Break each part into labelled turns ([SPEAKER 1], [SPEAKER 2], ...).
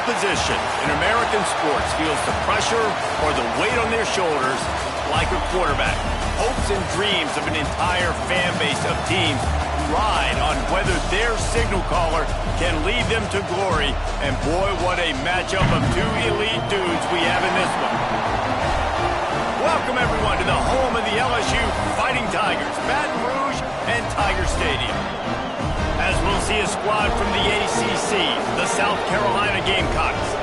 [SPEAKER 1] position in American sports feels the pressure or the weight on their shoulders like a quarterback. Hopes and dreams of an entire fan base of teams ride on whether their signal caller can lead them to glory. And boy, what a matchup of two elite dudes we have in this one. Welcome, everyone, to the home of the LSU Fighting Tigers, Baton Rouge and Tiger Stadium. As we'll see a squad from the ACC, the South Carolina Gamecocks,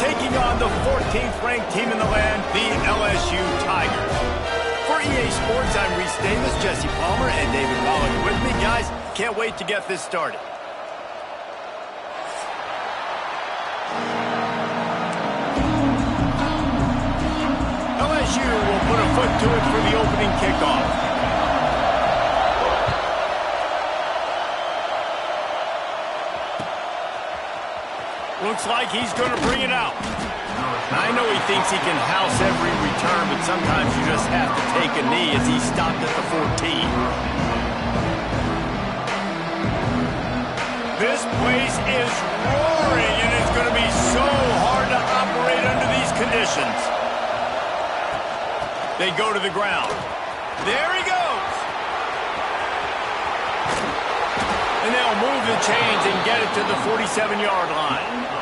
[SPEAKER 1] taking on the 14th-ranked team in the land, the LSU Tigers. For EA Sports, I'm Reese Davis, Jesse Palmer, and David Wallach with me. Guys, can't wait to get this started. LSU will put a foot to it for the opening kickoff. Looks like he's going to bring it out. I know he thinks he can house every return, but sometimes you just have to take a knee as he stopped at the 14. This place is roaring, and it's going to be so hard to operate under these conditions. They go to the ground. There he goes. And they'll move the chains and get it to the 47-yard line.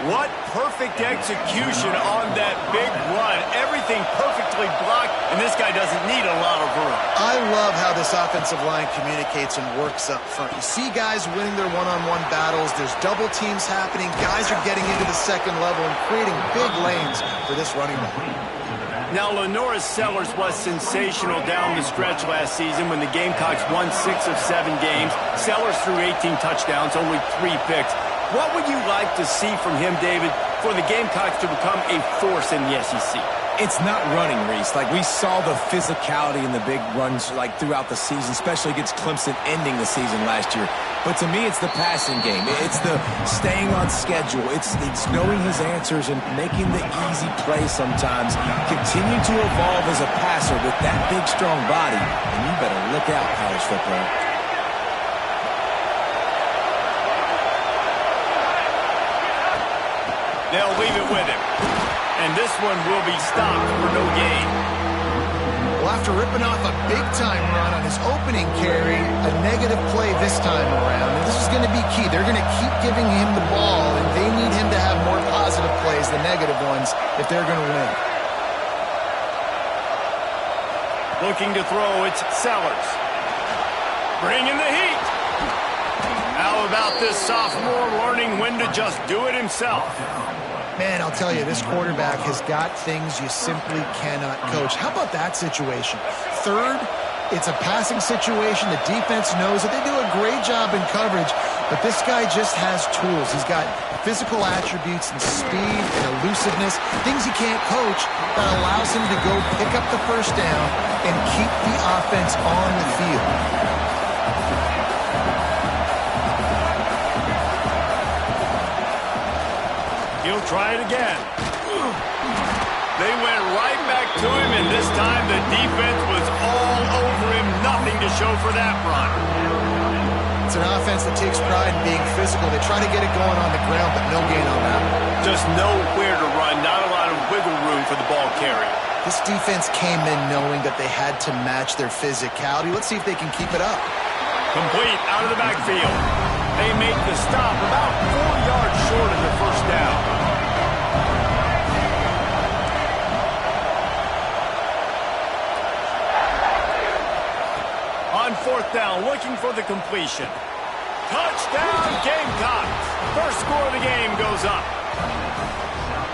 [SPEAKER 1] What perfect execution on that big run. Everything perfectly blocked, and this guy doesn't need a lot of room.
[SPEAKER 2] I love how this offensive line communicates and works up front. You see guys winning their one-on-one battles. There's double teams happening. Guys are getting into the second level and creating big lanes for this running back.
[SPEAKER 1] Now, Lenora Sellers was sensational down the stretch last season when the Gamecocks won 6 of 7 games. Sellers threw 18 touchdowns, only 3 picks. What would you like to see from him, David, for the Gamecocks to become a force in the SEC?
[SPEAKER 3] It's not running, Reese. Like, we saw the physicality in the big runs, like, throughout the season, especially against Clemson ending the season last year. But to me, it's the passing game. It's the staying on schedule. It's knowing his answers and making the easy play sometimes. Continue to evolve as a passer with that big, strong body. And you better look out, college football.
[SPEAKER 1] They'll leave it with him. And this one will be stopped for no gain.
[SPEAKER 2] Well, after ripping off a big-time run on his opening carry, a negative play this time around. And this is going to be key. They're going to keep giving him the ball, and they need him to have more positive plays than negative ones if they're going to win.
[SPEAKER 1] Looking to throw, it's Sellers. Bringing the heat. How about this sophomore learning when to just do it himself?
[SPEAKER 2] Man, I'll tell you, this quarterback has got things you simply cannot coach. How about that situation? Third, it's a passing situation. The defense knows that they do a great job in coverage, but this guy just has tools. He's got physical attributes and speed and elusiveness, things he can't coach, that allows him to go pick up the first down and keep the offense on the field.
[SPEAKER 1] He'll try it again. They went right back to him, and this time the defense was all over him. Nothing to show for that run.
[SPEAKER 2] It's an offense that takes pride in being physical. They try to get it going on the ground, but no gain on that.
[SPEAKER 1] Just nowhere to run. Not a lot of wiggle room for the ball carrier.
[SPEAKER 2] This defense came in knowing that they had to match their physicality. Let's see if they can keep it up.
[SPEAKER 1] Complete out of the backfield. They make the stop about 4 yards short of the first down. On 4th down, looking for the completion. Touchdown, Gamecocks. First score of the game goes up.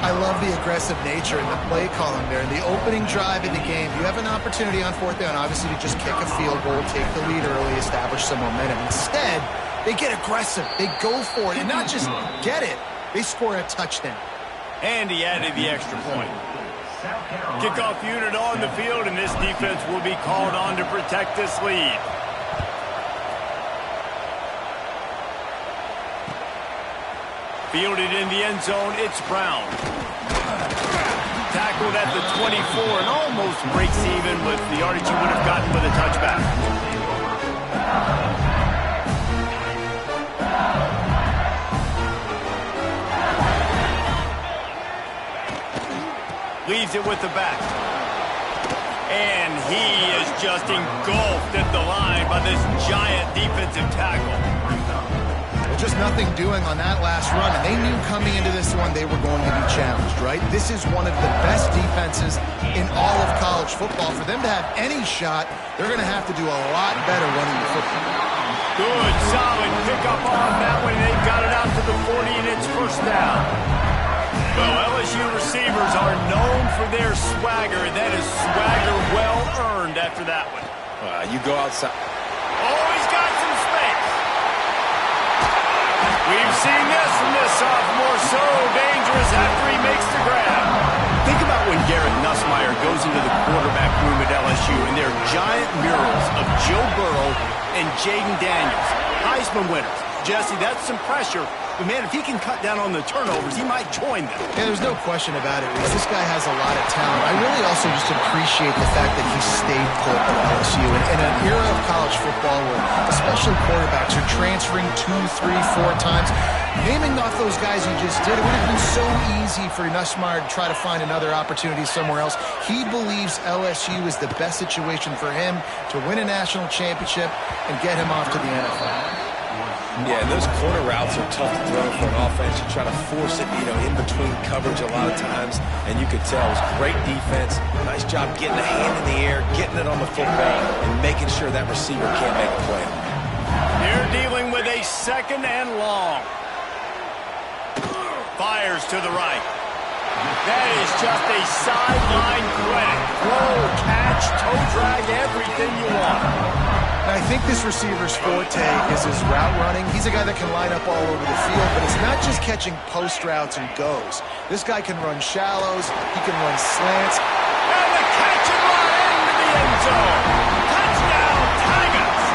[SPEAKER 2] I love the aggressive nature in the play calling there. In the opening drive in the game, you have an opportunity on 4th down, obviously, to just kick a field goal, take the lead early, establish some momentum. Instead, they get aggressive. They go for it. And not just get it, they score a touchdown.
[SPEAKER 1] And he added the extra point. Kickoff unit on the field, and this defense will be called on to protect this lead. Fielded in the end zone, it's Brown. Tackled at the 24 and almost breaks even with the yardage he would have gotten with a touchback. lays it with the back. And he is just engulfed at the line by this giant defensive tackle.
[SPEAKER 2] Just nothing doing on that last run, and they knew coming into this one they were going to be challenged, right? This is one of the best defenses in all of college football. For them to have any shot, they're going to have to do a lot better running the football.
[SPEAKER 1] Good, solid pickup on that one. They've got it out to the 40, and it's first down. Well, LSU receivers are known for their swagger, and that is swagger well earned after that one.
[SPEAKER 3] You go outside.
[SPEAKER 1] Oh, he's got some space. We've seen this from this sophomore, so dangerous after he makes the grab. Think about when Garrett Nussmeier goes into the quarterback room at LSU, and there are giant murals of Joe Burrow and Jaden Daniels, Heisman winners. Jesse, that's some pressure. But, man, if he can cut down on the turnovers, he might join them.
[SPEAKER 2] Yeah, there's no question about it, Reese. This guy has a lot of talent. I really also just appreciate the fact that he stayed put at LSU. And in an era of college football where especially quarterbacks are transferring 2, 3, 4 times, naming off those guys you just did, it would have been so easy for Nussmeier to try to find another opportunity somewhere else. He believes LSU is the best situation for him to win a national championship and get him off to the NFL.
[SPEAKER 3] Yeah, and those corner routes are tough to throw for an offense. You try to force it, in between coverage a lot of times, and you could tell it was great defense. Nice job getting a hand in the air, getting it on the football, and making sure that receiver can't make a play.
[SPEAKER 1] They're dealing with a second and long. Fires to the right. That is just a sideline credit. Throw, catch, toe drag, everything you want.
[SPEAKER 2] I think this receiver's forte is his route running. He's a guy that can line up all over the field, but it's not just catching post routes and goes. This guy can run shallows. He can run slants.
[SPEAKER 1] And the catch and run into the end zone. Touchdown, Tigers!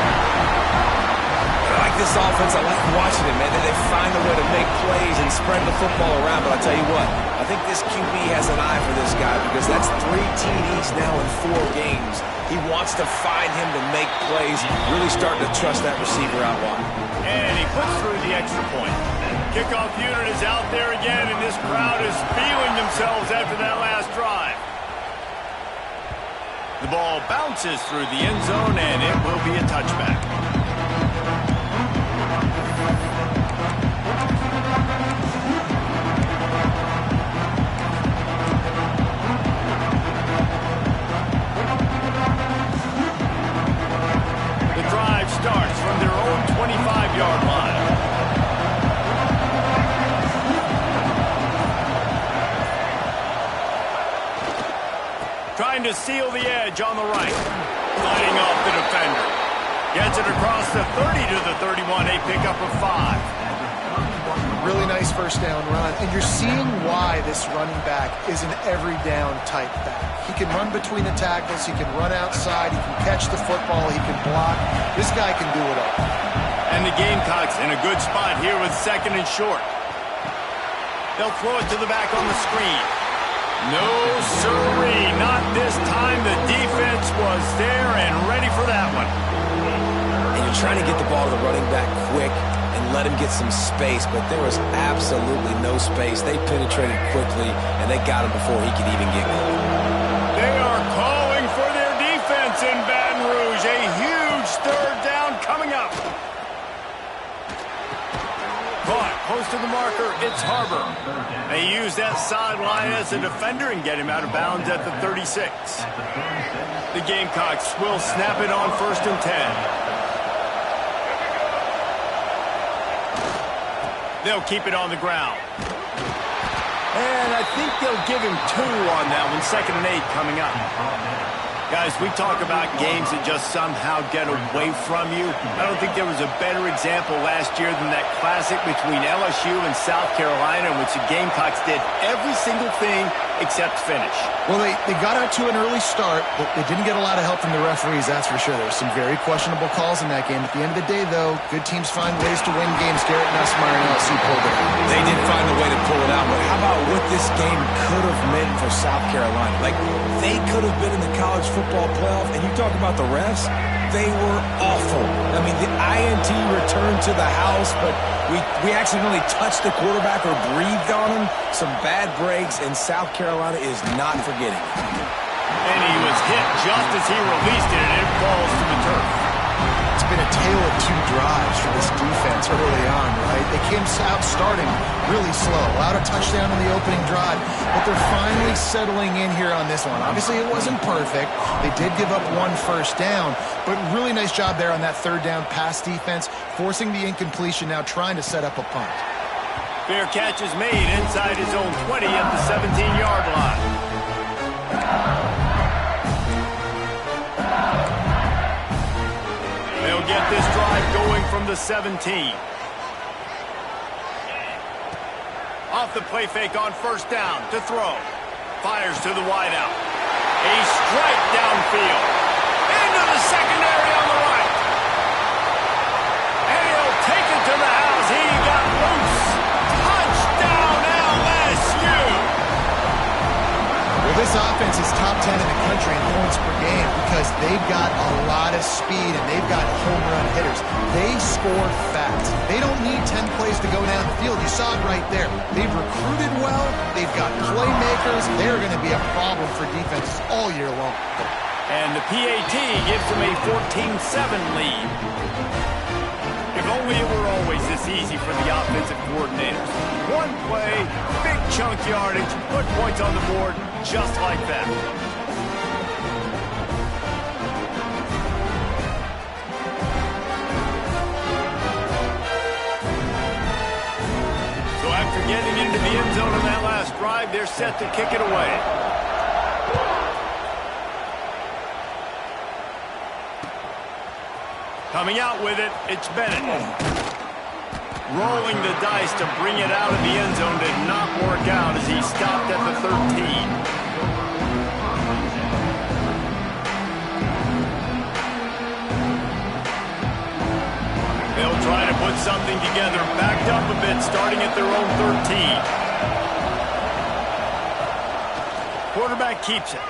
[SPEAKER 3] I like this offense. I like watching it, man. They find a way to make plays and spread the football around, but I tell you what, I think this QB has an eye for this guy because that's 3 TDs now in 4 games. He wants to find him to make plays, really starting to trust that receiver out wide.
[SPEAKER 1] And he puts through the extra point. Kickoff unit is out there again, and this crowd is feeling themselves after that last drive. The ball bounces through the end zone, and it will be a touchback. Starts from their own 25-yard line. Trying to seal the edge on the right. Sliding off the defender. Gets it across the 30 to the 31, a pickup of 5.
[SPEAKER 2] Really nice first down run, and you're seeing why this running back is an every down type back. He can run between the tackles, he can run outside, he can catch the football, he can block. This guy can do it all.
[SPEAKER 1] And the Gamecocks in a good spot here with second and short. They'll throw it to the back on the screen. No siree, not this time. The defense was there and ready for that one.
[SPEAKER 3] And you're trying to get the ball to the running back quick and let him get some space, but there was absolutely no space. They penetrated quickly, and they got him before he could even get going.
[SPEAKER 1] They are calling for their defense in Baton Rouge. A huge third down coming up. Caught close to the marker. It's Harbor. They use that sideline as a defender and get him out of bounds at the 36. The Gamecocks will snap it on 1st and 10. They'll keep it on the ground. And I think they'll give him 2 on that one. 2nd and 8 coming up. Guys, we talk about games that just somehow get away from you. I don't think there was a better example last year than that classic between LSU and South Carolina in which the Gamecocks did every single thing except finish.
[SPEAKER 2] Well, they got out to an early start, but they didn't get a lot of help from the referees, that's for sure. There were some very questionable calls in that game. At the end of the day, though, good teams find ways to win games. Garrett Nussmeier and LSU pulled it out.
[SPEAKER 3] They did find a way to pull it out, but how about what this game could have meant for South Carolina? Like, they could have been in the college football playoff, and you talk about the refs, they were awful. I mean, the INT returned to the house, but we accidentally touched the quarterback or breathed on him. Some bad breaks, and South Carolina is not forgetting.
[SPEAKER 1] And he was hit just as he released it, and it falls to the turf.
[SPEAKER 2] It's been a tale of two drives for this defense early on, right? They came out starting really slow, allowed a touchdown on the opening drive, but they're finally settling in here on this one. Obviously, it wasn't perfect. They did give up one first down, but really nice job there on that third down pass defense, forcing the incompletion, now trying to set up a punt.
[SPEAKER 1] Fair catch is made inside his own 20 at the 17-yard line. They'll get this drive going from the 17. Off the play fake on first down to throw. Fires to the wideout. A strike downfield. Into the secondary on the right. And he'll take it to the house. He got loose. Touchdown LSU.
[SPEAKER 2] Well, this offense is top 10 in the country in points per game because they've got a lot of speed and they've got home run hitters. They score fast. They don't need 10 plays to go down the field. You saw it right there. They've recruited well. They've got playmakers. They're going to be a problem for defenses all year long.
[SPEAKER 1] And the PAT gives them a 14-7 lead. If only it were always this easy for the offensive coordinators. One play, big chunk yardage, put points on the board just like that. So after getting into the end zone on that last drive, they're set to kick it away. Coming out with it, it's Bennett. Rolling the dice to bring it out of the end zone did not work out as he stopped at the 13. They'll try to put something together, backed up a bit, starting at their own 13. Quarterback keeps it.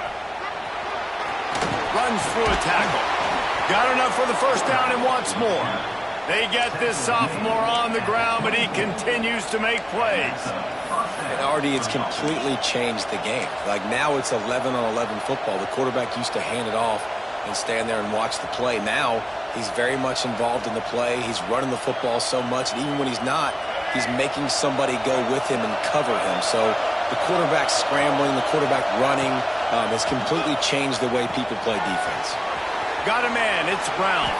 [SPEAKER 1] Runs through a tackle. Got enough for the first down and wants more. They get this sophomore on the ground, but he continues to make plays.
[SPEAKER 3] And Artie, it's completely changed the game. Like now it's 11-on-11 football. The quarterback used to hand it off and stand there and watch the play. Now he's very much involved in the play. He's running the football so much, and even when he's not, he's making somebody go with him and cover him. So the quarterback scrambling, the quarterback running has completely changed the way people play defense.
[SPEAKER 1] Got a man, it's Brown.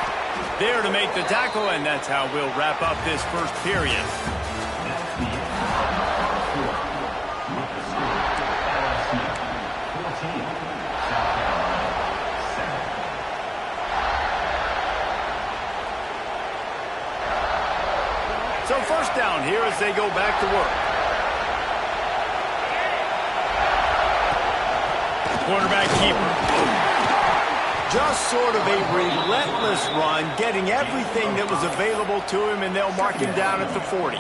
[SPEAKER 1] There to make the tackle, and that's how we'll wrap up this first period. So first down here as they go back to work. Quarterback keeper. Just sort of a relentless run, getting everything that was available to him, and they'll mark him down at the 40.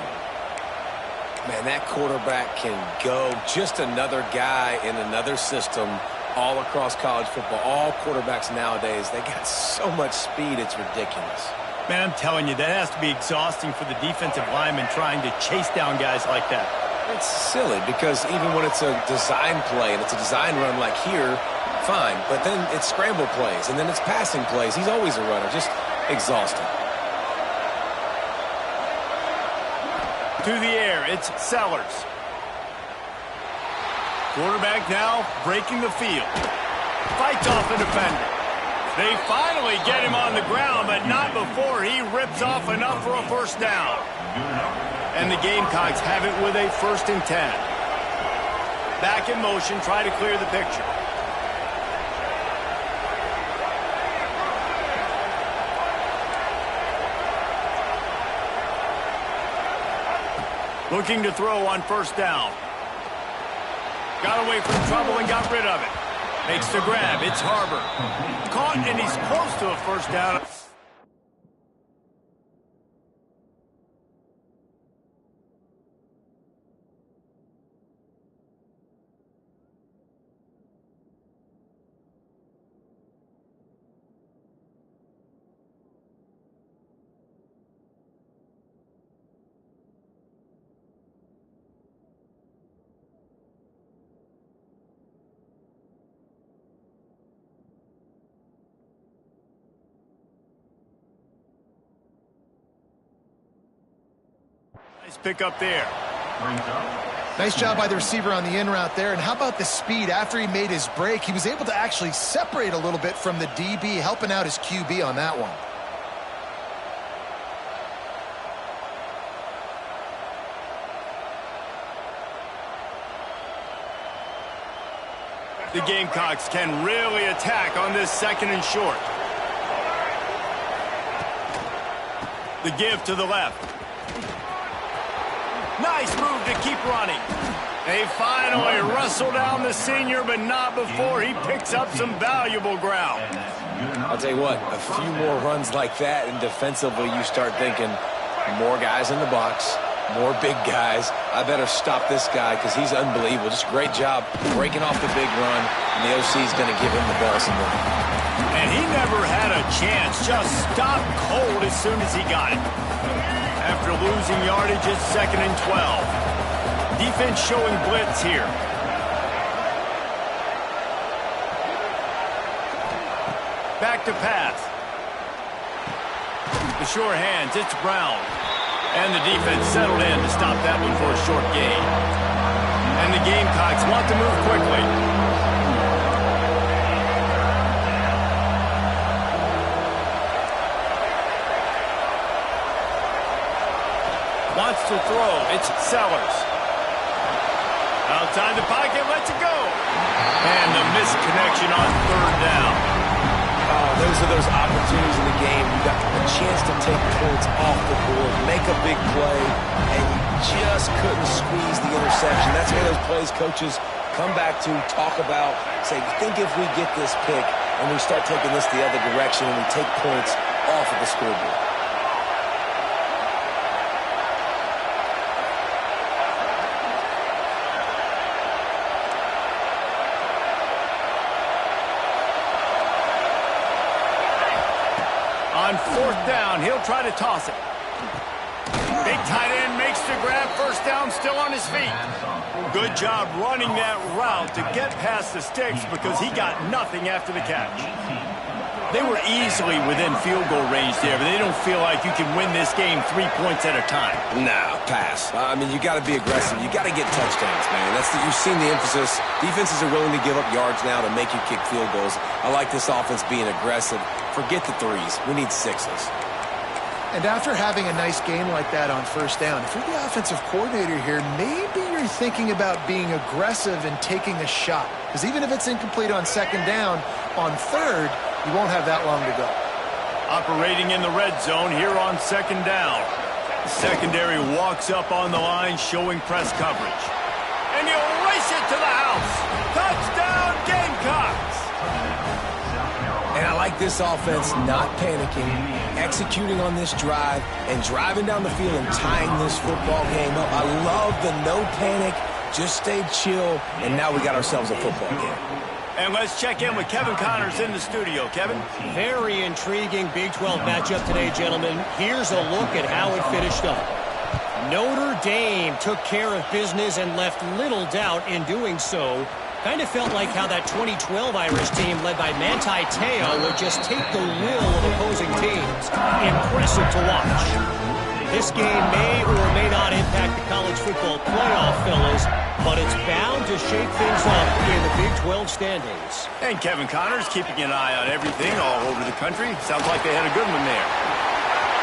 [SPEAKER 3] Man, that quarterback can go. Just another guy in another system all across college football. All quarterbacks nowadays, they got so much speed, it's ridiculous.
[SPEAKER 1] Man, I'm telling you, that has to be exhausting for the defensive lineman trying to chase down guys like that.
[SPEAKER 3] It's silly because even when it's a design play and it's a design run like here, fine, but then it's scramble plays, and then it's passing plays. He's always a runner, just exhausting.
[SPEAKER 1] To the air, it's Sellers. Quarterback now breaking the field. Fights off a defender. They finally get him on the ground, but not before he rips off enough for a first down. And the Gamecocks have it with a 1st and 10. Back in motion, try to clear the picture. Looking to throw on first down. Got away from trouble and got rid of it. Makes the grab. It's Harbor. Caught, and he's close to a first down. pick up there.
[SPEAKER 2] Nice job by the receiver on the in route there. And how about the speed? After he made his break, he was able to actually separate a little bit from the DB, helping out his QB on that one.
[SPEAKER 1] The Gamecocks can really attack on this 2nd and short. The give to the left. Nice move to keep running. They finally wrestle down the senior, but not before he picks up some valuable ground.
[SPEAKER 3] I'll tell you what, a few more runs like that, and defensively you start thinking, more guys in the box, more big guys. I better stop this guy because he's unbelievable. Just a great job breaking off the big run, and the OC's going to give him the ball some more.
[SPEAKER 1] And he never had a chance. Just stopped cold as soon as he got it. After losing yardage, it's 2nd and 12. Defense showing blitz here. Back to pass. The sure hands, it's Brown. And the defense settled in to stop that one for a short gain. And the Gamecocks want to move quickly. Wants to throw. It's Sellers. Outside the pocket, lets it go. And the misconnection on 3rd down.
[SPEAKER 3] Oh, those are those opportunities in the game. You got a chance to take points off the board, make a big play, and you just couldn't squeeze the interception. That's one of those plays coaches come back to, talk about, say, think if we get this pick and we start taking this the other direction and we take points off of the scoreboard.
[SPEAKER 1] On 4th down, he'll try to toss it. Big tight end makes the grab. 1st down, still on his feet. Good job running that route to get past the sticks because he got nothing after the catch. They were easily within field goal range there, but they don't feel like you can win this game 3 points at a time.
[SPEAKER 3] Nah, pass. I mean, you got to be aggressive. You got to get touchdowns, man. You've seen the emphasis. Defenses are willing to give up yards now to make you kick field goals. I like this offense being aggressive. Forget the 3s. We need 6s.
[SPEAKER 2] And after having a nice game like that on 1st down, if you're the offensive coordinator here, maybe you're thinking about being aggressive and taking a shot. Because even if it's incomplete on 2nd down, on 3rd, you won't have that long to go.
[SPEAKER 1] Operating in the red zone here on 2nd down. The secondary walks up on the line, showing press coverage. And he'll race it to the house. Touchdown, Gamecocks!
[SPEAKER 3] And I like this offense not panicking, executing on this drive, and driving down the field and tying this football game up. I love the no panic, just stay chill, and now we got ourselves a football game.
[SPEAKER 1] And let's check in with Kevin Connors in the studio. Kevin?
[SPEAKER 4] Very intriguing Big 12 matchup today, gentlemen. Here's a look at how it finished up. Notre Dame took care of business and left little doubt in doing so. Kind of felt like how that 2012 Irish team led by Manti Te'o would just take the will of opposing teams. Impressive to watch. This game may or may not impact the college football playoff, fellas, but it's bound to shake things up in the Big 12 standings.
[SPEAKER 1] And Kevin Connors keeping an eye on everything all over the country. Sounds like they had a good one there.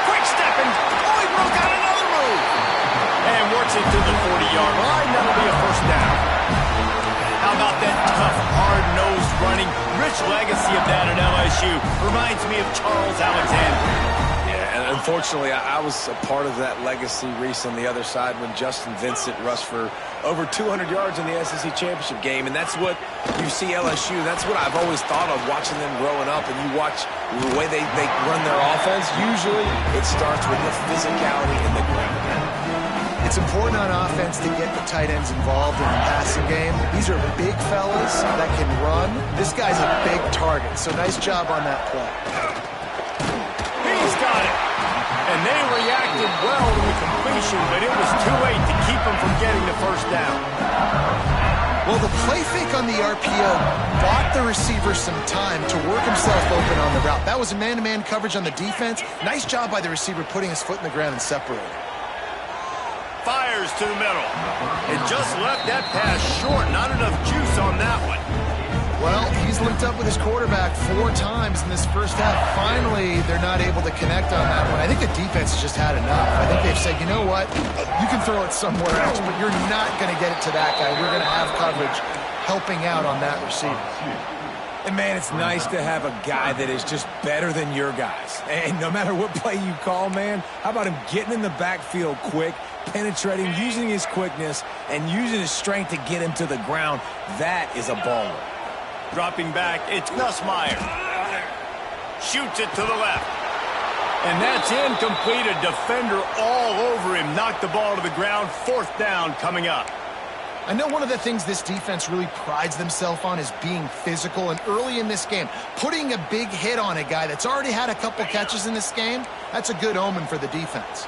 [SPEAKER 1] Quick stepping. Oh, he broke out another move. And works it to the 40-yard line. That'll be a 1st down. How about that tough, hard-nosed running? Rich legacy of that at LSU. Reminds me of Charles Alexander.
[SPEAKER 3] Yeah, and unfortunately, I was a part of that legacy, Reese, on the other side when Justin Vincent rushed for over 200 yards in the SEC Championship game. And that's what you see LSU. That's what I've always thought of watching them growing up. And you watch the way they run their offense. Usually, it starts with the physicality in the ground.
[SPEAKER 2] It's important on offense to get the tight ends involved in the passing game. These are big fellas that can run. This guy's a big target, so nice job on that play.
[SPEAKER 1] He's got it. And they reacted well to the completion, but it was too late to keep him from getting the 1st down.
[SPEAKER 2] Well, the play fake on the RPO bought the receiver some time to work himself open on the route. That was a man-to-man coverage on the defense. Nice job by the receiver putting his foot in the ground and separating.
[SPEAKER 1] 5 fires to the middle. And just left that pass short. Not enough juice on that one.
[SPEAKER 2] Well, he's linked up with his quarterback 4 times in this first half. Finally, they're not able to connect on that one. I think the defense has just had enough. I think they've said, you know what? You can throw it somewhere else, but you're not going to get it to that guy. We're going to have coverage helping out on that receiver.
[SPEAKER 3] And, man, it's nice to have a guy that is just better than your guys. And no matter what play you call, man, how about him getting in the backfield quick, penetrating, using his quickness, and using his strength to get him to the ground? That is a baller.
[SPEAKER 1] Dropping back, it's Nussmeier. Shoots it to the left. And that's incomplete. A defender all over him. Knocked the ball to the ground. 4th down coming up.
[SPEAKER 2] I know one of the things this defense really prides themselves on is being physical. And early in this game, putting a big hit on a guy that's already had a couple catches in this game, that's a good omen for the defense.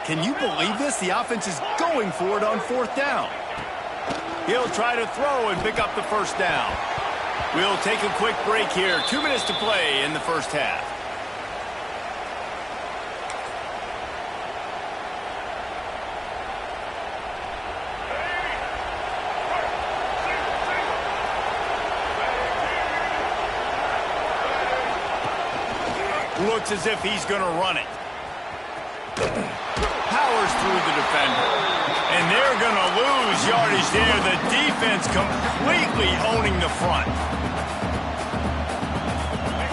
[SPEAKER 1] Can you believe this? The offense is going for it on 4th down. He'll try to throw and pick up the 1st down. We'll take a quick break here. 2 minutes to play in the first half. Looks as if he's going to run it. Powers through the defender. And they're going to lose yardage there. The defense completely owning the front.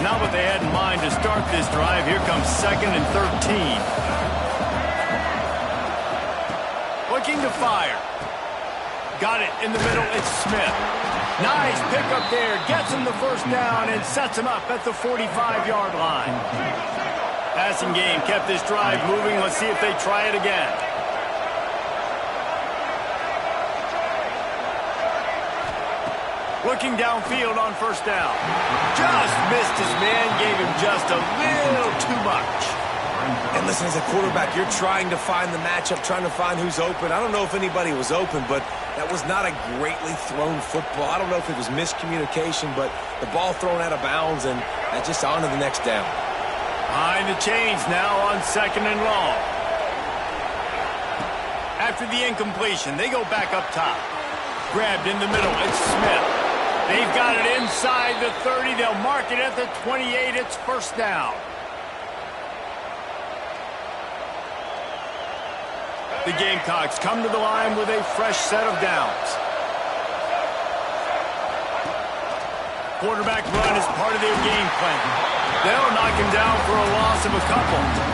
[SPEAKER 1] Not what they had in mind to start this drive. Here comes 2nd and 13. Looking to fire. Got it in the middle. It's Smith. Nice pickup there. Gets him the 1st down and sets him up at the 45-yard line. Passing game kept this drive moving. Let's see if they try it again. Looking downfield on 1st down. Just missed his man. Gave him just a little too much.
[SPEAKER 3] And listen, as a quarterback, you're trying to find the matchup, trying to find who's open. I don't know if anybody was open, but that was not a greatly thrown football. I don't know if it was miscommunication, but the ball thrown out of bounds, and just on to the next down.
[SPEAKER 1] Behind the chains now on 2nd and long. After the incompletion, they go back up top. Grabbed in the middle. It's Smith. They've got it inside the 30. They'll mark it at the 28. It's 1st down. The Gamecocks come to the line with a fresh set of downs. Quarterback run is part of their game plan. They'll knock him down for a loss of a couple.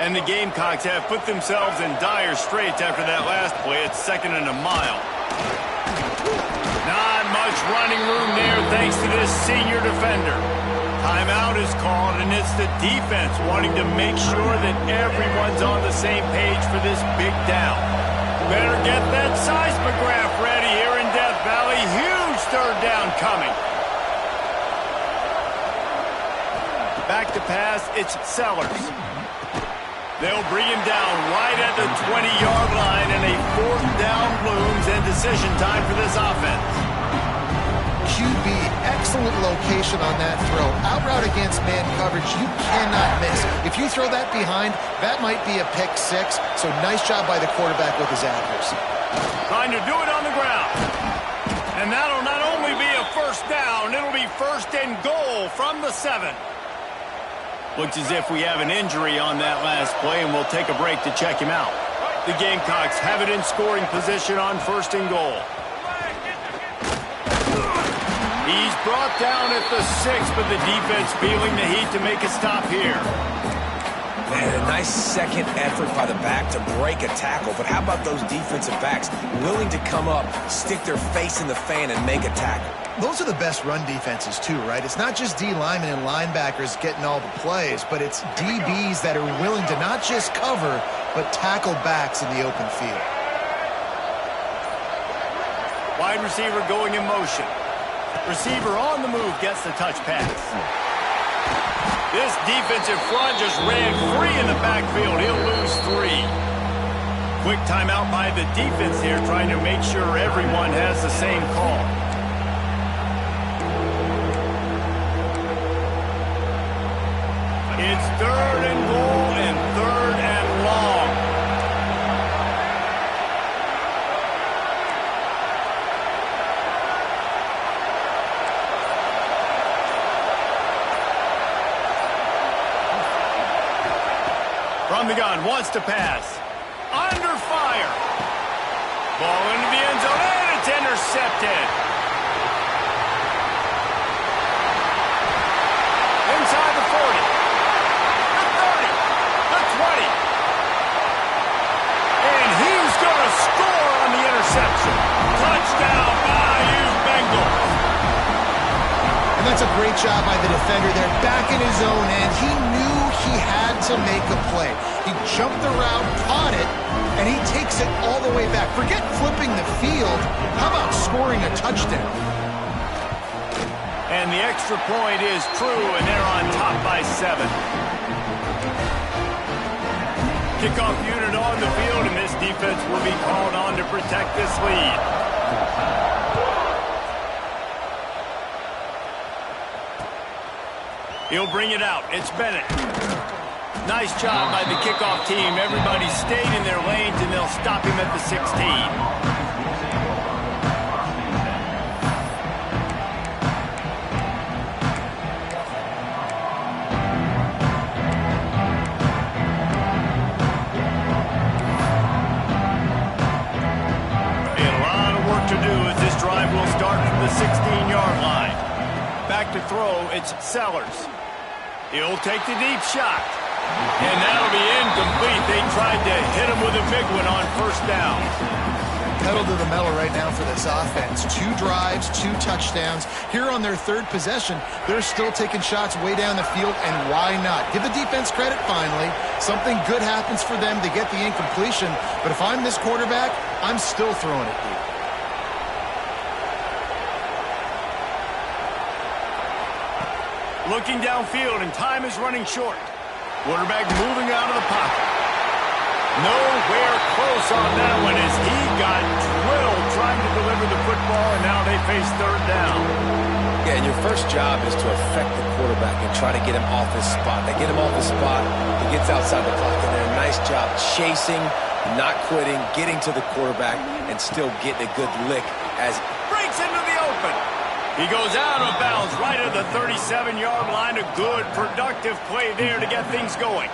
[SPEAKER 1] And the Gamecocks have put themselves in dire straits after that last play. It's 2nd and a mile. Not much running room there thanks to this senior defender. Timeout is called, and it's the defense wanting to make sure that everyone's on the same page for this big down. Better get that seismograph ready here in Death Valley. Huge 3rd down coming. Back to pass, it's Sellers. They'll bring him down right at the 20-yard line, and a 4th down looms, and decision time for this offense.
[SPEAKER 2] QB, excellent location on that throw. Out route against man coverage, you cannot miss. If you throw that behind, that might be a pick 6, so nice job by the quarterback with his accuracy.
[SPEAKER 1] Trying to do it on the ground. And that'll not only be a 1st down, it'll be 1st and goal from the 7. Looks as if we have an injury on that last play, and we'll take a break to check him out. The Gamecocks have it in scoring position on 1st and goal. He's brought down at the 6, but the defense feeling the heat to make a stop here.
[SPEAKER 3] Man, a nice second effort by the back to break a tackle, but how about those defensive backs willing to come up, stick their face in the fan, and make a tackle?
[SPEAKER 2] Those are the best run defenses, too, right? It's not just D linemen and linebackers getting all the plays, but it's DBs that are willing to not just cover, but tackle backs in the open field.
[SPEAKER 1] Wide receiver going in motion. Receiver on the move gets the touch pass. This defensive front just ran free in the backfield. He'll lose 3. Quick timeout by the defense here, trying to make sure everyone has the same call. It's 3rd and goal and 3rd and long. From the gun, wants to pass. Under fire. Ball into the end zone, and it's intercepted. Inside the 40. The 30. The 20. And he's going to score on the interception. Touchdown, Bayou Bengals.
[SPEAKER 2] And that's a great job by the defender there, back in his own end. He knew he had to make a play. He jumped the route, caught it, and he takes it all the way back. Forget flipping the field. How about scoring a touchdown?
[SPEAKER 1] And the extra point is true, and they're on top by 7. Kickoff unit on the field, and this defense will be called on to protect this lead. He'll bring it out. It's Bennett. Nice job by the kickoff team. Everybody stayed in their lanes, and they'll stop him at the 16. A lot of work to do as this drive will start from the 16-yard line. Back to throw, it's Sellers. He'll take the deep shot. And that'll be incomplete. They tried to hit him with a big one on 1st down.
[SPEAKER 2] Pedal to the metal right now for this offense. 2 drives, 2 touchdowns. Here on their 3rd possession, they're still taking shots way down the field, and why not? Give the defense credit finally. Something good happens for them. They get the incompletion. But if I'm this quarterback, I'm still throwing it deep.
[SPEAKER 1] Looking downfield, and time is running short. Quarterback moving out of the pocket. Nowhere close on that one as he got drilled trying to deliver the football, and now they face 3rd down.
[SPEAKER 3] Yeah, and your first job is to affect the quarterback and try to get him off his spot. They get him off his spot, he gets outside the pocket, and a nice job chasing, not quitting, getting to the quarterback, and still getting a good lick as he
[SPEAKER 1] Breaks into the open. He goes out of bounds right at the 37-yard line. A good, productive play there to get things going.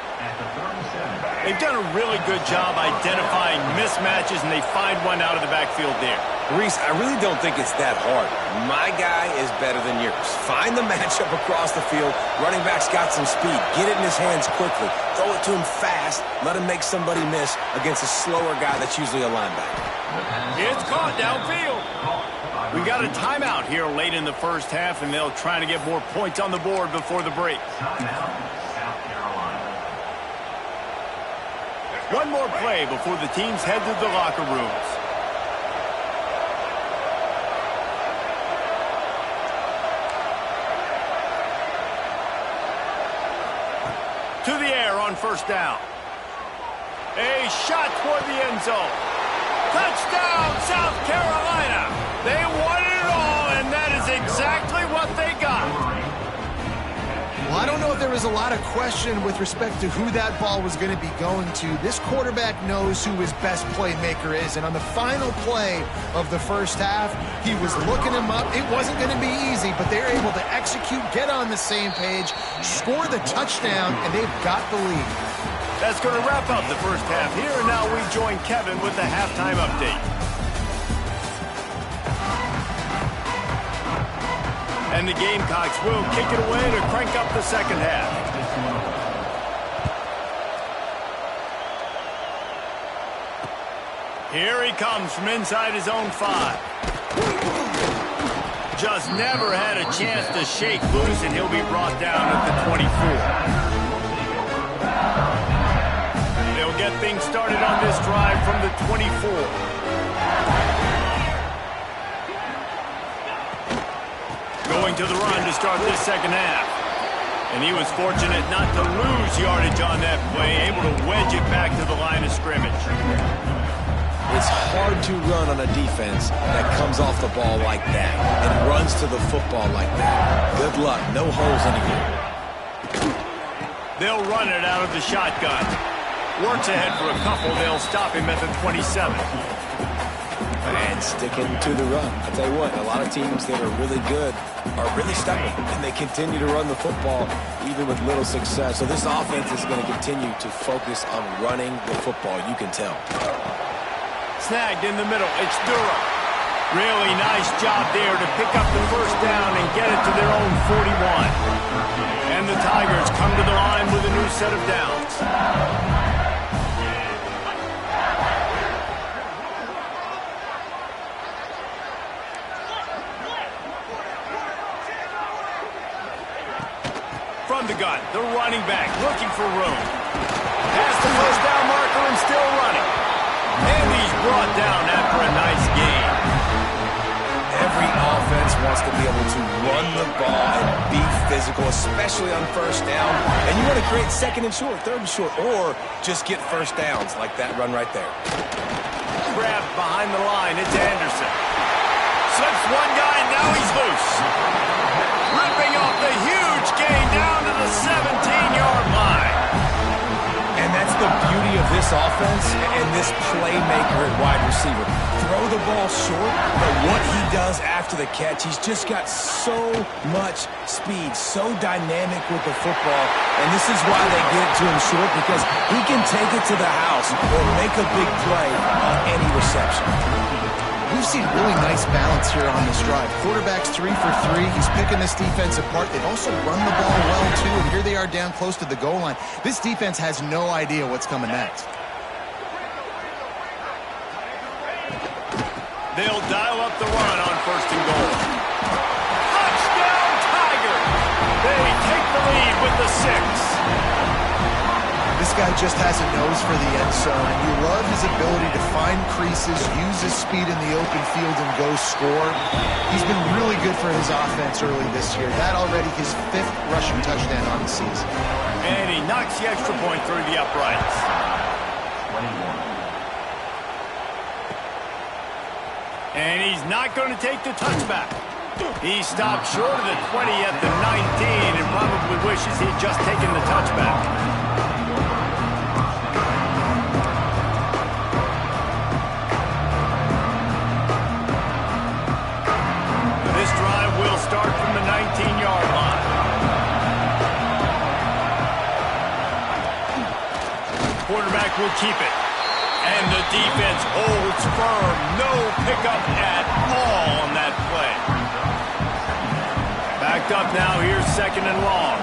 [SPEAKER 1] They've done a really good job identifying mismatches, and they find one out of the backfield there.
[SPEAKER 3] Reese, I really don't think it's that hard. My guy is better than yours. Find the matchup across the field. Running back's got some speed. Get it in his hands quickly. Throw it to him fast. Let him make somebody miss against a slower guy that's usually a linebacker.
[SPEAKER 1] It's caught downfield. We got a timeout here late in the 1st half, and they'll try to get more points on the board before the break. One more play before the teams head to the locker rooms. To the air on 1st down. A shot toward the end zone. Touchdown, South Carolina. They wanted it all, and that is exactly what they got.
[SPEAKER 2] Well, I don't know if there was a lot of question with respect to who that ball was going to be going to. This quarterback knows who his best playmaker is, and on the final play of the 1st half, he was looking him up. It wasn't going to be easy, but they're able to execute, get on the same page, score the touchdown, and they've got the lead.
[SPEAKER 1] That's going to wrap up the 1st half here, and now we join Kevin with the halftime update. And the Gamecocks will kick it away to crank up the 2nd half. Here he comes from inside his own 5. Just never had a chance to shake loose, and he'll be brought down at the 24. They'll get things started on this drive from the 24. to the run to start this second half. And he was fortunate not to lose yardage on that play, able to wedge it back to the line of scrimmage.
[SPEAKER 3] It's hard to run on a defense that comes off the ball like that and runs to the football like that. Good luck. No holes anywhere.
[SPEAKER 1] They'll run it out of the shotgun. Works ahead for a couple. They'll stop him at the 27.
[SPEAKER 3] And sticking to the run. I'll tell you what, a lot of teams that are really good are really stubborn, and they continue to run the football even with little success. So this offense is going to continue to focus on running the football. You can tell.
[SPEAKER 1] Snagged in the middle. It's Durham. Really nice job there to pick up the first down and get it to their own 41. And the Tigers come to the line with a new set of downs. From the gun, the running back looking for room. Past the first down marker and still running. And he's brought down after a nice gain.
[SPEAKER 3] Every offense wants to be able to run the ball and be physical, especially on first down. And you want to create second and short, third and short, or just get first downs like that run right there.
[SPEAKER 1] Grabbed behind the line, it's Anderson. Slips one guy, and now he's loose. Ripping off the huge gain down to the 17-yard line.
[SPEAKER 3] And that's the beauty of this offense and this playmaker at wide receiver. Throw the ball short, but what he does after the catch, he's just got so much speed, so dynamic with the football. And this is why they get it to him short, because he can take it to the house or make a big play on any reception.
[SPEAKER 2] We've seen really nice balance here on this drive. Quarterback's 3 for 3. He's picking this defense apart. They've also run the ball well, too, and here they are down close to the goal line. This defense has no idea what's coming next.
[SPEAKER 1] They'll dial up the run on first and goal. Touchdown, Tiger! They take the lead with the 6.
[SPEAKER 2] This guy just has a nose for the end zone, and you love his ability to find creases, use his speed in the open field, and go score. He's been really good for his offense early this year. That already his 5th rushing touchdown on the season.
[SPEAKER 1] And he knocks the extra point through the uprights. And he's not going to take the touchback. He stopped short of the 20 at the 19 and probably wishes he'd just taken the touchback. Start from the 19-yard line. Quarterback will keep it. And the defense holds firm. No pickup at all on that play. Backed up now. Here's second and long.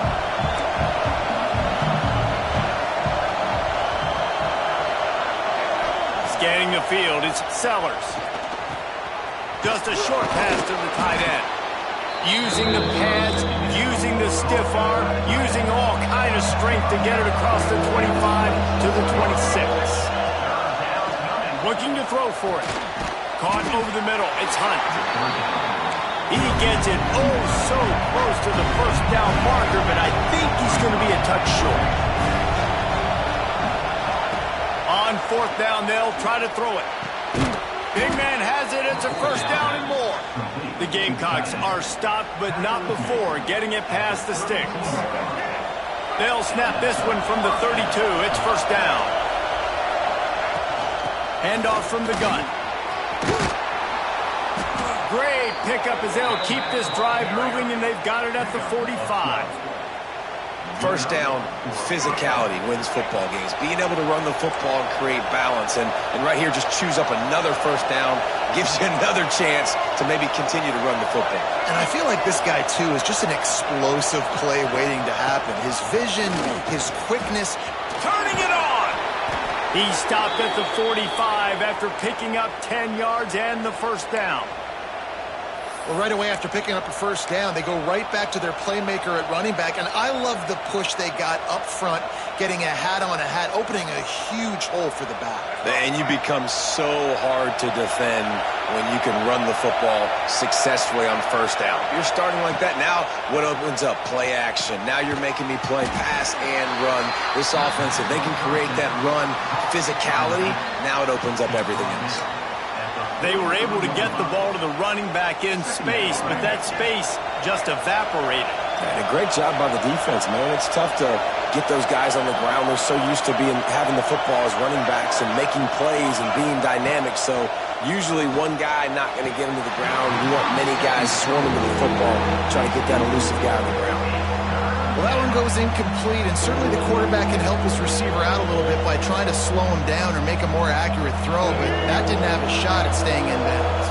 [SPEAKER 1] Scanning the field. It's Sellers. Just a short pass to the tight end. Using the pads, using the stiff arm, using all kind of strength to get it across the 25 to the 26. Looking to throw for it. Caught over the middle. It's Hunt. He gets it so close to the first down marker, but I think he's going to be a touch short. On fourth down, they'll try to throw it. Big man has it. It's a first down and more. The Gamecocks are stopped, but not before getting it past the sticks. They'll snap this one from the 32. It's first down. Handoff from the gun. Great pickup as they'll keep this drive moving, and they've got it at the 45.
[SPEAKER 3] First down, physicality wins football games. Being able to run the football and create balance. And right here, just choose up another first down. Gives you another chance to maybe continue to run the football.
[SPEAKER 2] And I feel like this guy, too, is just an explosive play waiting to happen. His vision, his quickness.
[SPEAKER 1] Turning it on! He stopped at the 45 after picking up 10 yards and the first down.
[SPEAKER 2] Well, right away after picking up a first down, they go right back to their playmaker at running back. And I love the push they got up front, getting a hat on a hat, opening a huge hole for the back.
[SPEAKER 3] And you become so hard to defend when you can run the football successfully on first down. You're starting like that. Now what opens up? Play action. Now you're making me play pass and run. This offense, if they can create that run physicality, now it opens up everything else.
[SPEAKER 1] They were able to get the ball to the running back in space, but that space just evaporated.
[SPEAKER 3] And a great job by the defense, man. It's tough to get those guys on the ground. They're so used to having the football as running backs and making plays and being dynamic. So usually one guy not going to get into the ground. You want many guys swarming to the football, trying to get that elusive guy on the ground.
[SPEAKER 2] Well, that one goes incomplete, and certainly the quarterback can help his receiver out a little bit by trying to slow him down or make a more accurate throw, but that didn't have a shot at staying in bounds.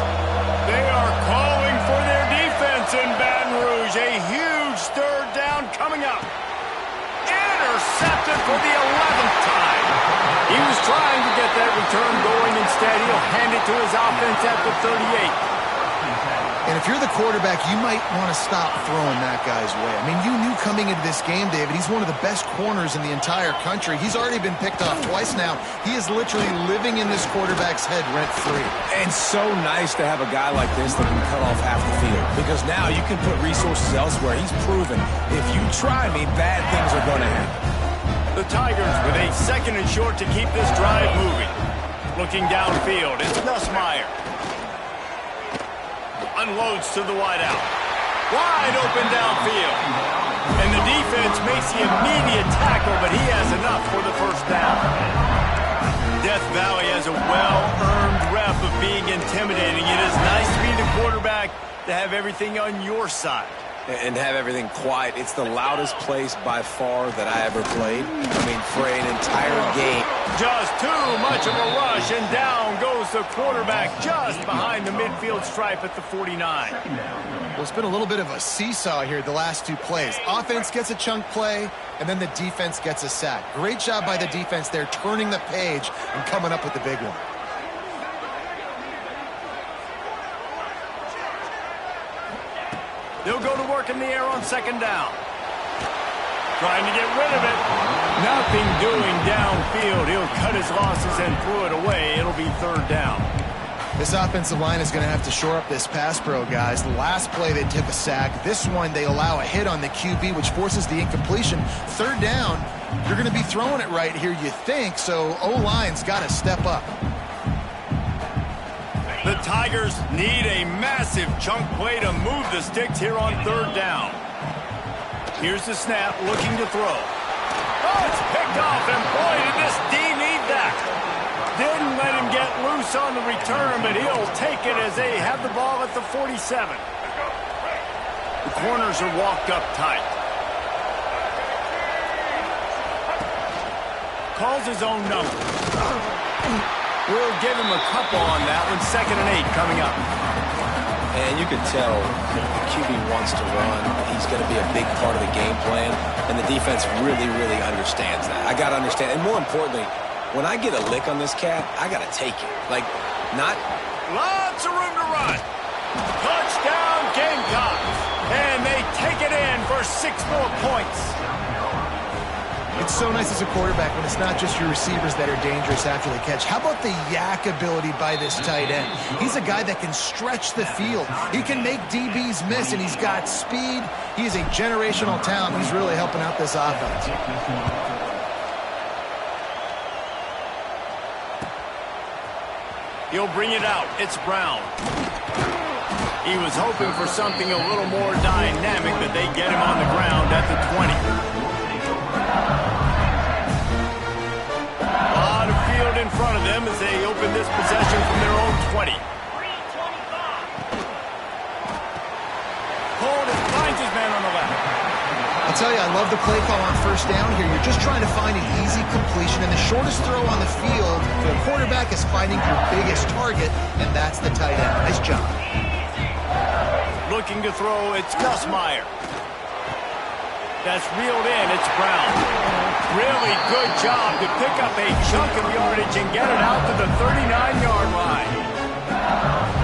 [SPEAKER 1] They are calling for their defense in Baton Rouge. A huge third down coming up. Intercepted for the 11th time. He was trying to get that return going. Instead, he'll hand it to his offense at the 38.
[SPEAKER 2] And if you're the quarterback, you might want to stop throwing that guy's way. I mean, you knew coming into this game, David, he's one of the best corners in the entire country. He's already been picked off twice now. He is literally living in this quarterback's head rent-free.
[SPEAKER 3] And so nice to have a guy like this that can cut off half the field. Because now you can put resources elsewhere. He's proven if you try me, bad things are going to happen.
[SPEAKER 1] The Tigers with a second and short to keep this drive moving. Looking downfield, it's Nussmeier. Unloads to the wideout. Wide open downfield. And the defense makes the immediate tackle, but he has enough for the first down. Death Valley has a well-earned rep of being intimidating. It is nice to be the quarterback to have everything on your side.
[SPEAKER 3] And have everything quiet. It's the loudest place by far that I ever played. I mean, for an entire game.
[SPEAKER 1] Just too much of a rush, and down goes the quarterback just behind the midfield stripe at the 49.
[SPEAKER 2] Well, it's been a little bit of a seesaw here the last two plays. Offense gets a chunk play, and then the defense gets a sack. Great job by the defense there, turning the page and coming up with the big one.
[SPEAKER 1] They'll go to work in the air on second down. Trying to get rid of it. Nothing doing downfield. He'll cut his losses and throw it away. It'll be third down.
[SPEAKER 2] This offensive line is going to have to shore up this pass pro, guys. The last play they took a sack. This one they allow a hit on the QB, which forces the incompletion. Third down, you're going to be throwing it right here, you think, so O-line's got to step up.
[SPEAKER 1] The Tigers need a massive chunk play to move the sticks here on third down. Here's the snap, looking to throw. Oh, it's picked off, and boy, did this D need that. Didn't let him get loose on the return, but he'll take it as they have the ball at the 47. The corners are walked up tight. Calls his own number. We'll give him a couple on that one. 2nd and 8 coming up.
[SPEAKER 3] And you can tell the QB wants to run. He's going to be a big part of the game plan. And the defense really, really understands that. I got to understand. And more importantly, when I get a lick on this cat, I got to take it. Like, not...
[SPEAKER 1] Lots of room to run. Touchdown, Gamecocks. And they take it in for 6 more points.
[SPEAKER 2] It's so nice as a quarterback when it's not just your receivers that are dangerous after the catch. How about the yak ability by this tight end? He's a guy that can stretch the field. He can make DBs miss, and he's got speed. He is a generational talent. He's really helping out this offense.
[SPEAKER 1] He'll bring it out. It's Brown. He was hoping for something a little more dynamic, but they get him on the ground at the 20. In front of them as they open this possession from their own 20. Cole finds his man on the left.
[SPEAKER 2] I'll tell you, I love the play call on first down here. You're just trying to find an easy completion, and the shortest throw on the field for the quarterback is finding your biggest target, and that's the tight end. Nice job.
[SPEAKER 1] Looking to throw, it's Nussmeier. That's reeled in, it's Brown. Really good job to pick up a chunk of yardage and get it out to the 39-yard line.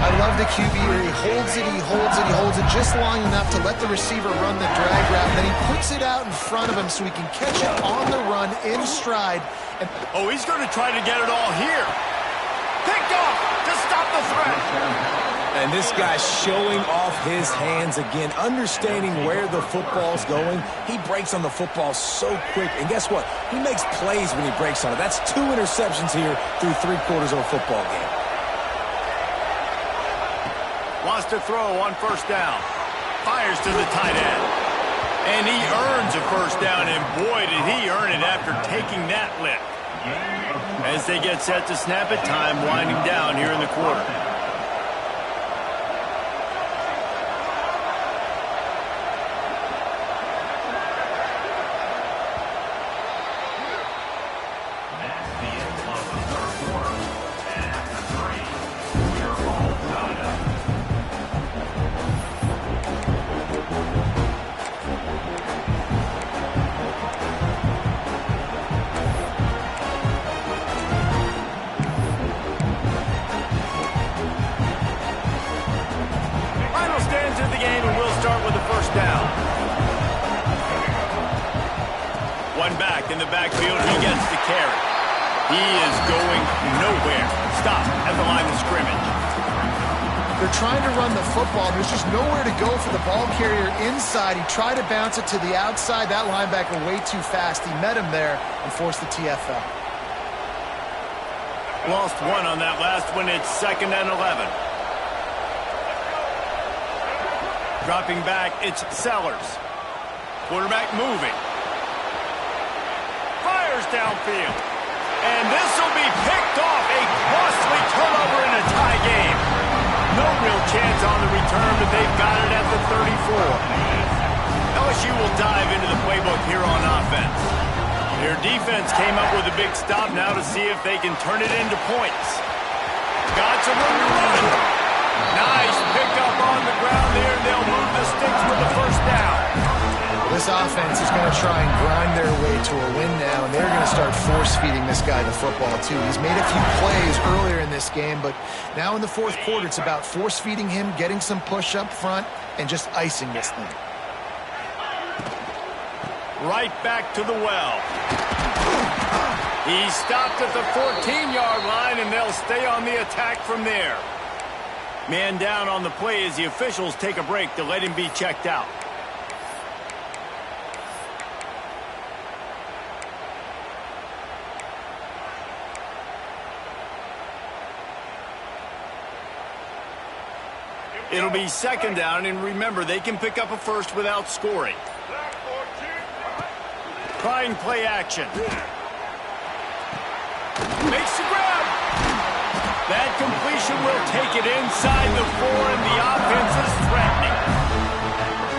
[SPEAKER 2] I I love the QB where he holds it, he holds it just long enough to let the receiver run the drag route. Then he puts it out in front of him so he can catch it on the run in stride. And
[SPEAKER 1] he's going to try to get it all here. Picked off to stop the threat.
[SPEAKER 3] And this guy's showing off his hands again, understanding where the football's going. He breaks on the football so quick. And guess what? He makes plays when he breaks on it. That's 2 interceptions here through 3/4 of a football game.
[SPEAKER 1] Wants to throw on first down. Fires to the tight end. And he earns a first down, and boy, did he earn it after taking that lift. As they get set to snap it, time winding down here in the quarter. One back in the backfield, he gets the carry. He is going nowhere. Stop at the line of scrimmage.
[SPEAKER 2] They're trying to run the football. There's just nowhere to go for the ball carrier inside. He tried to bounce it to the outside. That linebacker way too fast. He met him there and forced the TFL.
[SPEAKER 1] Lost one on that last one. It's 2nd and 11. Dropping back, it's Sellers. Quarterback moving. Fires downfield. And this will be picked off. A costly turnover in a tie game. No real chance on the return, but they've got it at the 34. LSU will dive into the playbook here on offense. Their defense came up with a big stop now to see if they can turn it into points. Got some room to run. Nice pickup on the ground there. They'll move the sticks with the first down.
[SPEAKER 2] This offense is going to try and grind their way to a win now, and they're going to start force-feeding this guy the football, too. He's made a few plays earlier in this game, but now in the 4th quarter, it's about force-feeding him, getting some push up front, and just icing this thing.
[SPEAKER 1] Right back to the well. He stopped at the 14-yard line, and they'll stay on the attack from there. Man down on the play as the officials take a break to let him be checked out. It'll be 2nd down, and remember, they can pick up a first without scoring. Trying play action. Makes the grab. That completion will take it inside the 4, and the offense is threatening.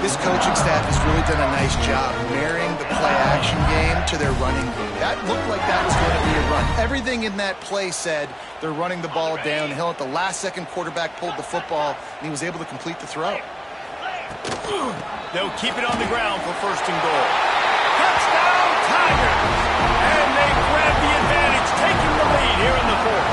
[SPEAKER 2] This coaching staff has really done a nice job marrying the play-action game to their running game. That looked like that was going to be a run. Everything in that play said they're running the ball downhill. At the last second, quarterback pulled the football, and he was able to complete the throw.
[SPEAKER 1] They'll keep it on the ground for 1st and goal. Touchdown, Tigers! And they grab the advantage, taking the lead here in the 4th.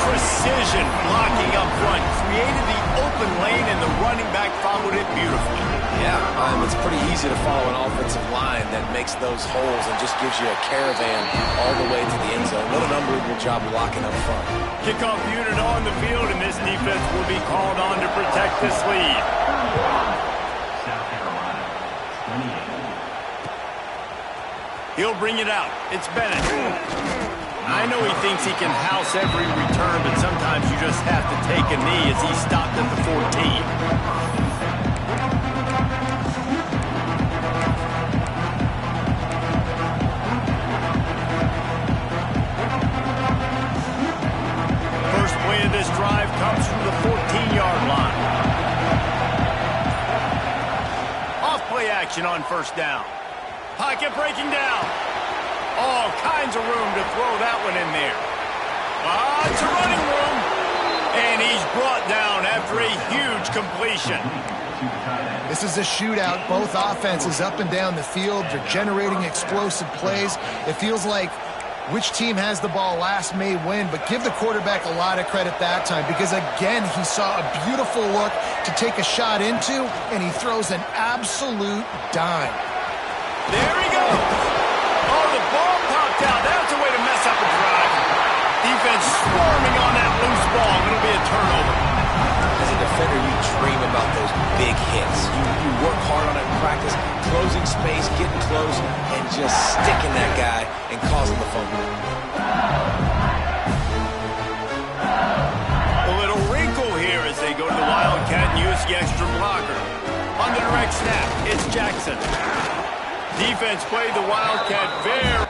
[SPEAKER 1] Precision blocking up front created the open lane, and the running back followed it beautifully.
[SPEAKER 3] Yeah, it's pretty easy to follow an offensive line that makes those holes and just gives you a caravan all the way to the end zone. What an unbelievable job blocking up front.
[SPEAKER 1] Kickoff unit on the field, and this defense will be called on to protect this lead. He'll bring it out. It's Bennett. I know he thinks he can house every return, but sometimes you just have to take a knee as he stopped at the 14. First play of this drive comes from the 14-yard line. Off play action on 1st down. Pocket breaking down. All kinds of room to throw that one in there. It's a running room. And he's brought down after a huge completion.
[SPEAKER 2] This is a shootout. Both offenses up and down the field. They're generating explosive plays. It feels like Which team has the ball last may win, but give the quarterback a lot of credit that time because, again, he saw a beautiful look to take a shot into, and he throws an absolute dime.
[SPEAKER 1] There he goes. Oh, the ball popped out. That's a way to mess up a drive. Defense swarming on that loose ball. It'll be a turnover.
[SPEAKER 3] As a defender, you dream about those big hits. You work hard on it in practice, closing space, getting close, and just sticking that guy and causing the fumble.
[SPEAKER 1] A little wrinkle here as they go to the Wildcat and use the extra blocker. On the direct snap, it's Jackson. Defense played the Wildcat very...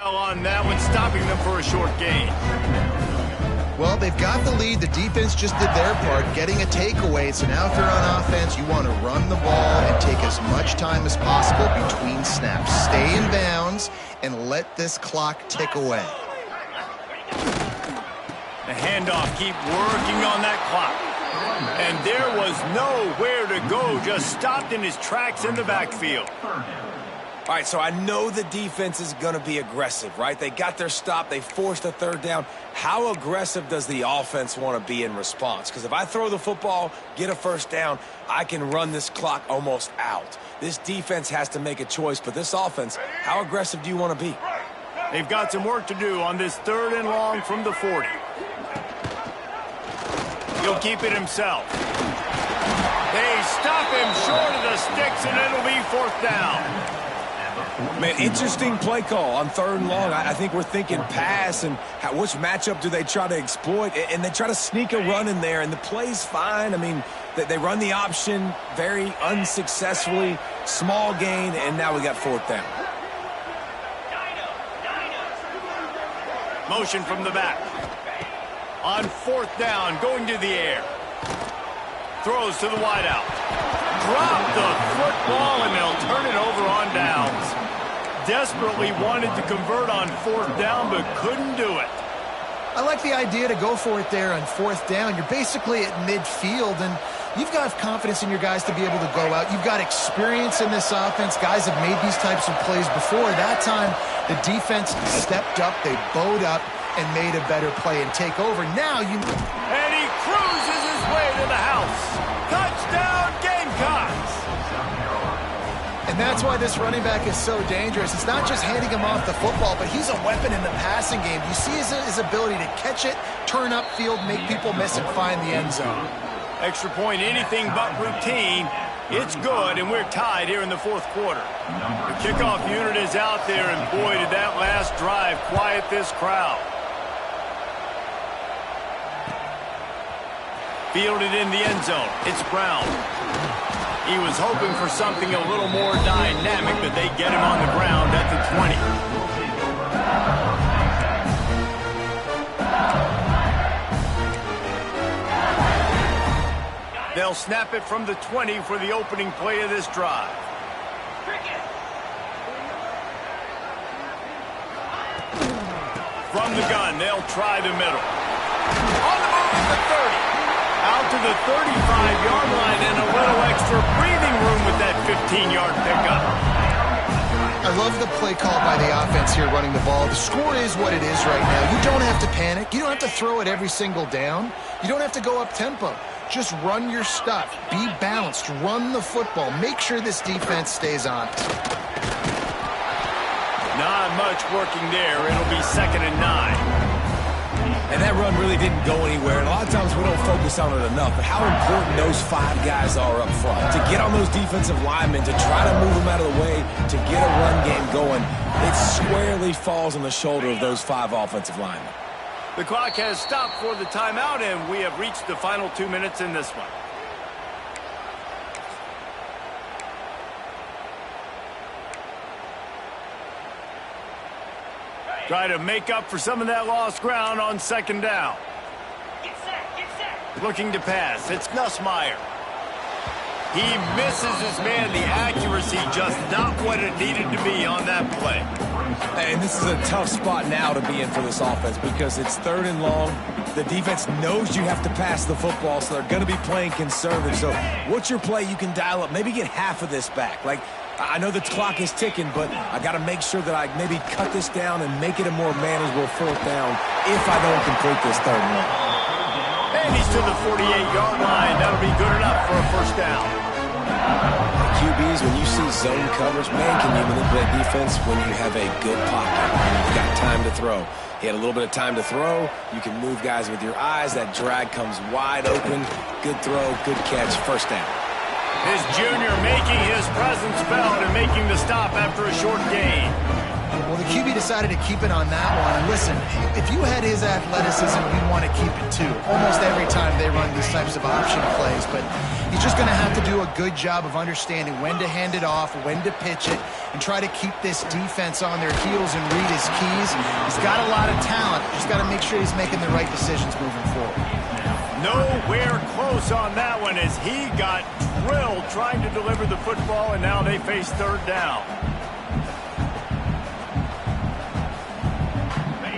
[SPEAKER 1] on that one, stopping them for a short gain.
[SPEAKER 2] Well, they've got the lead. The defense just did their part, getting a takeaway. So now if you're on offense, you want to run the ball and take as much time as possible between snaps. Stay in bounds and let this clock tick away.
[SPEAKER 1] The handoff, keep working on that clock. And there was nowhere to go, just stopped in his tracks in the backfield.
[SPEAKER 3] All right, so I know the defense is going to be aggressive, right? They got their stop. They forced a third down. How aggressive does the offense want to be in response? Because if I throw the football, get a first down, I can run this clock almost out. This defense has to make a choice, but this offense, how aggressive do you want to be?
[SPEAKER 1] They've got some work to do on this 3rd and long from the 40. He'll keep it himself. They stop him short of the sticks, and it'll be 4th down.
[SPEAKER 3] Man, interesting play call on 3rd and long. I think we're thinking pass and which matchup do they try to exploit, and they try to sneak a run in there, and the play's fine. I mean, they run the option very unsuccessfully, small gain, and now we got 4th down.
[SPEAKER 1] Motion from the back. On 4th down, going to the air. Throws to the wideout. Drop the football, and they'll turn it over on downs. Desperately wanted to convert on 4th down, but couldn't do it.
[SPEAKER 2] I like the idea to go for it there on 4th down. You're basically at midfield, and you've got confidence in your guys to be able to go out. You've got experience in this offense. Guys have made these types of plays before. That time, the defense stepped up, they bowed up, and made a better play and take over. Now you...
[SPEAKER 1] And he cruises his way to the house. Touchdown, Gamecocks!
[SPEAKER 2] And that's why this running back is so dangerous. It's not just handing him off the football, but he's a weapon in the passing game. You see his ability to catch it, turn upfield, make people miss, and find the end zone.
[SPEAKER 1] Extra point, anything but routine. It's good, and we're tied here in the 4th quarter. The kickoff unit is out there, and boy, did that last drive quiet this crowd. Fielded in the end zone. It's Brown. He was hoping for something a little more dynamic, but they get him on the ground at the 20. They'll snap it from the 20 for the opening play of this drive. From the gun, they'll try the middle. On the move at the 30. Out to the 35-yard line, and a little extra breathing room with that 15-yard pickup.
[SPEAKER 2] I I love the play call by the offense here running the ball. The score is what it is right now. You don't have to panic. You don't have to throw it every single down. You don't have to go up tempo. Just run your stuff. Be balanced. Run the football. Make sure this defense stays honest.
[SPEAKER 1] Not much working there. It'll be 2nd and 9.
[SPEAKER 3] And that run really didn't go anywhere. And a lot of times we don't focus on it enough. But how important those 5 guys are up front. To get on those defensive linemen, to try to move them out of the way, to get a run game going, it squarely falls on the shoulder of those 5 offensive linemen.
[SPEAKER 1] The clock has stopped for the timeout, and we have reached the final 2 minutes in this one. Try to make up for some of that lost ground on 2nd down.
[SPEAKER 5] Get set.
[SPEAKER 1] Looking to pass. It's Nussmeier. He misses his man. The accuracy just not what it needed to be on that play.
[SPEAKER 3] And this is a tough spot now to be in for this offense because it's 3rd and long. The defense knows you have to pass the football, so they're going to be playing conservative. So what's your play you can dial up? Maybe get half of this back. Like, I know the clock is ticking, but I got to make sure that I maybe cut this down and make it a more manageable 4th down if I don't complete this 3rd and long.
[SPEAKER 1] And he's to the 48-yard line. That'll be good enough for a 1st down.
[SPEAKER 3] QBs, when you see zone coverage, man, can you manipulate defense when you have a good pocket and you've got time to throw? He had a little bit of time to throw. You can move guys with your eyes. That drag comes wide open. Good throw, good catch, 1st down.
[SPEAKER 1] His junior making his presence felt and making the stop after a short gain.
[SPEAKER 2] Well, the QB decided to keep it on that one. And listen, if you had his athleticism, you'd want to keep it too. Almost every time they run these types of option plays. But he's just going to have to do a good job of understanding when to hand it off, when to pitch it, and try to keep this defense on their heels and read his keys. He's got a lot of talent. Just got to make sure he's making the right decisions moving forward.
[SPEAKER 1] Nowhere close on that one as he got drilled trying to deliver the football, and now they face 3rd down.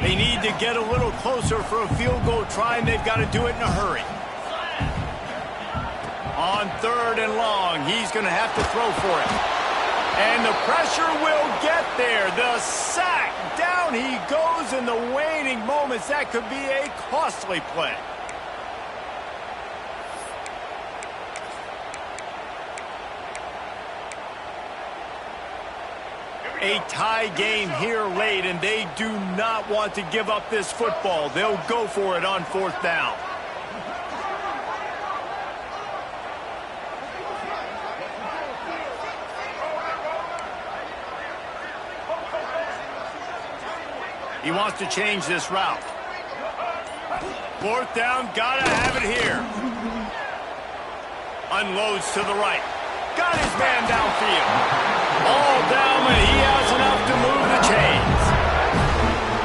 [SPEAKER 1] They need to get a little closer for a field goal try, and they've got to do it in a hurry. On 3rd and long, he's going to have to throw for it. And the pressure will get there. The sack. Down he goes in the waning moments. That could be a costly play. A tie game here late, and they do not want to give up this football. They'll go for it on 4th down. He wants to change this route. 4th down, gotta have it here. Unloads to the right. Got his man downfield. All down, and he has enough to move the chains.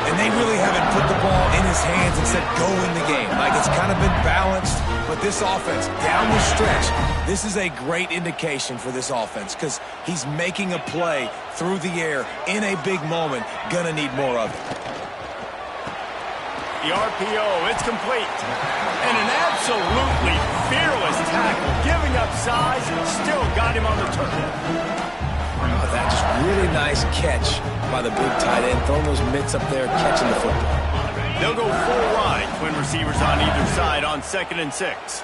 [SPEAKER 3] And they really haven't put the ball in his hands and said go in the game. Like, it's kind of been balanced, but this offense, down the stretch, this is a great indication for this offense because he's making a play through the air in a big moment. Gonna need more of it.
[SPEAKER 1] The RPO, it's complete. And an absolutely fearless tackle, giving up size and still got him on the turn.
[SPEAKER 3] Oh, that just really nice catch by the big tight end, throwing those mitts up there, catching the football.
[SPEAKER 1] They'll go full wide, twin receivers on either side on 2nd and 6.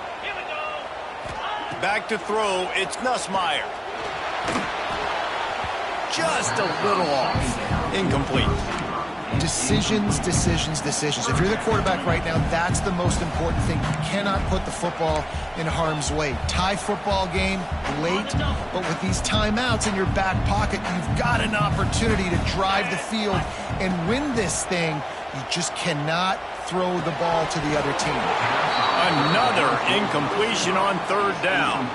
[SPEAKER 1] Back to throw, it's Nussmeier. Just a little off. Incomplete.
[SPEAKER 2] Decisions. If you're the quarterback right now, that's the most important thing. You cannot put the football in harm's way. Tie football game late, but with these timeouts in your back pocket, you've got an opportunity to drive the field and win this thing. You just cannot throw the ball to the other team.
[SPEAKER 1] Another incompletion on 3rd down.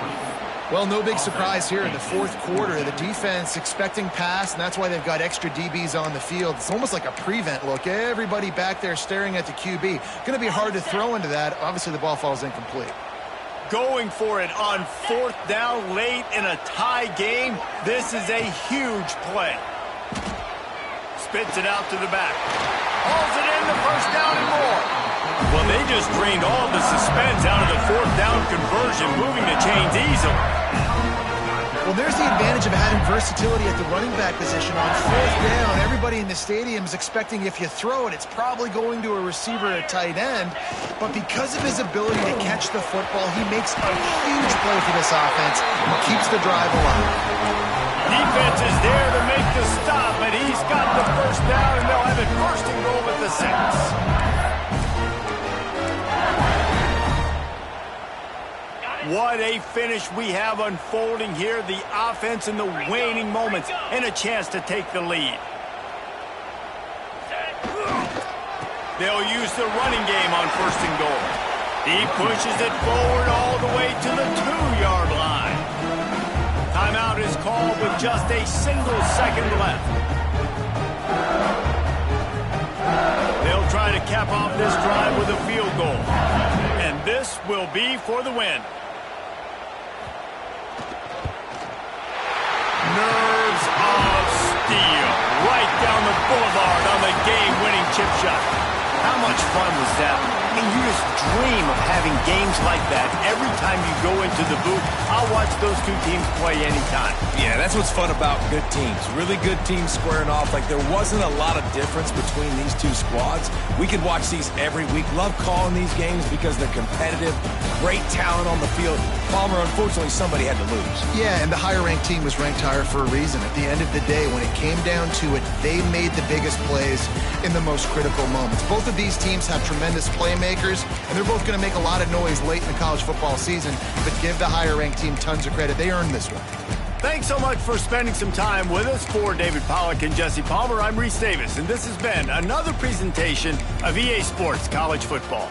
[SPEAKER 2] Well, no big surprise here in the 4th quarter. The defense expecting pass, and that's why they've got extra DBs on the field. It's almost like a prevent look. Everybody back there staring at the QB. Going to be hard to throw into that. Obviously, the ball falls incomplete.
[SPEAKER 1] Going for it on 4th down late in a tie game. This is a huge play. Spits it out to the back. Hauls it in, the 1st down and more. Well, they just drained all the suspense out of the 4th down conversion, moving the chains easily.
[SPEAKER 2] Well, there's the advantage of having versatility at the running back position. On fourth down, everybody in the stadium is expecting if you throw it, it's probably going to a receiver at tight end. But because of his ability to catch the football, he makes a huge play for this offense and keeps the drive alive.
[SPEAKER 1] Defense is there to make the stop, but he's got the first down, and they'll have it first and goal at the 6. What a finish we have unfolding here. The offense in the waning moments and a chance to take the lead. They'll use the running game on first and goal. He pushes it forward all the way to the 2-yard line. Timeout is called with just a single second left. They'll try to cap off this drive with a field goal. And this will be for the win. Nerves of steel. Right down the boulevard on the game-winning chip shot. How much fun was that? I mean, you just dream of having games like that every time you go into the booth. I'll watch those two teams play anytime.
[SPEAKER 3] Yeah, that's what's fun about good teams. Really good teams squaring off. Like, there wasn't a lot of difference between these two squads. We could watch these every week. Love calling these games because they're competitive. Great talent on the field. Palmer, unfortunately, somebody had to lose.
[SPEAKER 2] Yeah, and the higher-ranked team was ranked higher for a reason. At the end of the day, when it came down to it, they made the biggest plays in the most critical moments. Both of these teams have tremendous playmakers, and they're both going to make a lot of noise late in the college football season, but give the higher-ranked team tons of credit. They earned this one.
[SPEAKER 1] Thanks so much for spending some time with us. For David Pollack and Jesse Palmer, I'm Reese Davis, and this has been another presentation of EA Sports College Football.